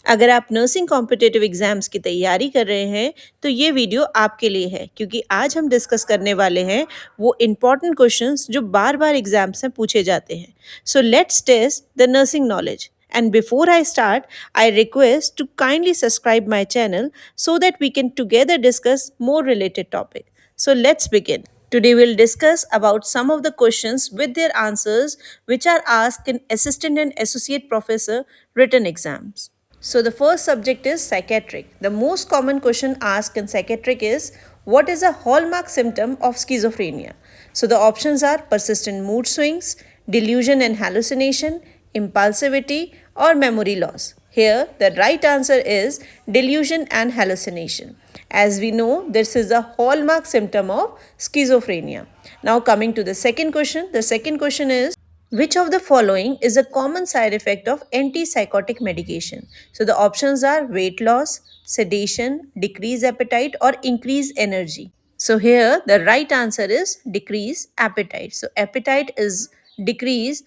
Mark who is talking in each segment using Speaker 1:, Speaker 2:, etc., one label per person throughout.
Speaker 1: अगर आप nursing competitive exams की तैयारी कर रहे हैं तो ये वीडियो आपके लिए है, क्योंकि आज हम डिस्कस करने वाले हैं वो इम्पॉर्टेंट क्वेश्चंस जो बार बार एग्जाम्स में पूछे जाते हैं. So let's test the nursing knowledge. And before I start, I request to kindly subscribe my channel so that we can together discuss more related topic. So let's begin. Today we'll discuss about some of the questions with their answers which are asked in assistant and associate professor written exams. So the first subject is psychiatric. The most common question asked in psychiatric is, what is a hallmark symptom of schizophrenia? So the options are persistent mood swings, delusion and hallucination, impulsivity, or memory loss. Here the right answer is delusion and hallucination. As we know, this is a hallmark symptom of schizophrenia. Now coming to the second question. The second question is, which of the following is a common side effect of antipsychotic medication? So the options are weight loss, sedation, decreased appetite, or increased energy. So here the right answer is decreased appetite. So appetite is decreased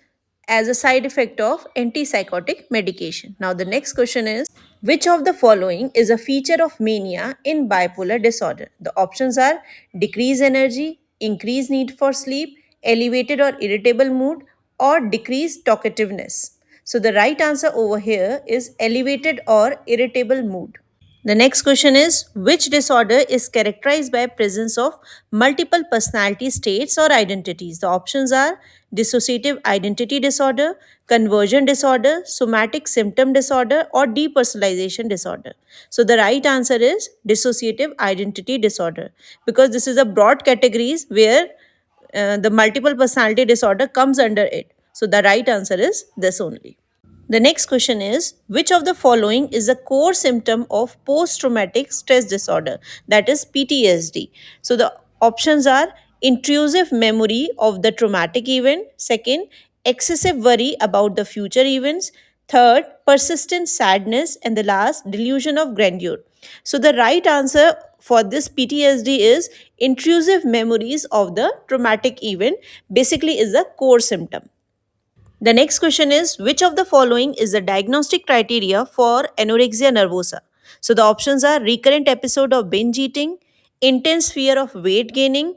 Speaker 1: as a side effect of antipsychotic medication. Now the next question is, which of the following is a feature of mania in bipolar disorder? The options are decreased energy, increased need for sleep, elevated or irritable mood, or decreased talkativeness. So the right answer over here is elevated or irritable mood. The next question is, which disorder is characterized by presence of multiple personality states or identities? The options are dissociative identity disorder, conversion disorder, somatic symptom disorder, or depersonalization disorder. So the right answer is dissociative identity disorder, because this is a broad categories where the multiple personality disorder comes under it. So the right answer is this only. The next question is, which of the following is a core symptom of post traumatic stress disorder, that is PTSD? So the options are intrusive memory of the traumatic event, second, excessive worry about the future events, third, persistent sadness, and the last, delusion of grandeur. So the right answer for this PTSD is intrusive memories of the traumatic event, basically is a core symptom. The next question is, which of the following is the diagnostic criteria for anorexia nervosa? So the options are recurrent episode of binge eating, intense fear of weight gaining,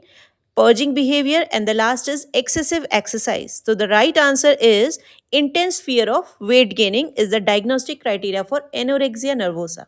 Speaker 1: purging behavior, and the last is excessive exercise. So the right answer is intense fear of weight gaining is the diagnostic criteria for anorexia nervosa.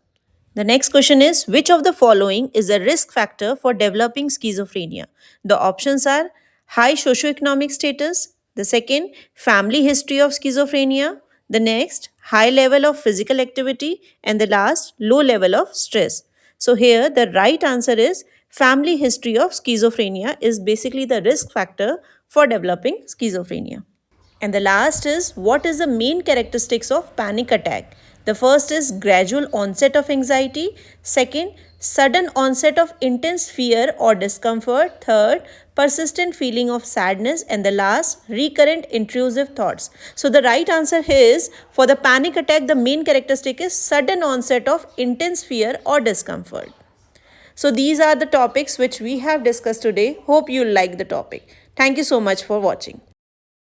Speaker 1: The next question is, which of the following is a risk factor for developing schizophrenia? The options are high socioeconomic status, the second, family history of schizophrenia, the next, high level of physical activity, and the last, low level of stress. So here the right answer is family history of schizophrenia is basically the risk factor for developing schizophrenia. And the last is, what is the main characteristics of panic attack? The first is gradual onset of anxiety. Second, sudden onset of intense fear or discomfort. Third, persistent feeling of sadness. And the last, recurrent intrusive thoughts. So the right answer is, for the panic attack, the main characteristic is sudden onset of intense fear or discomfort. So these are the topics which we have discussed today. Hope you like the topic. Thank you so much for watching.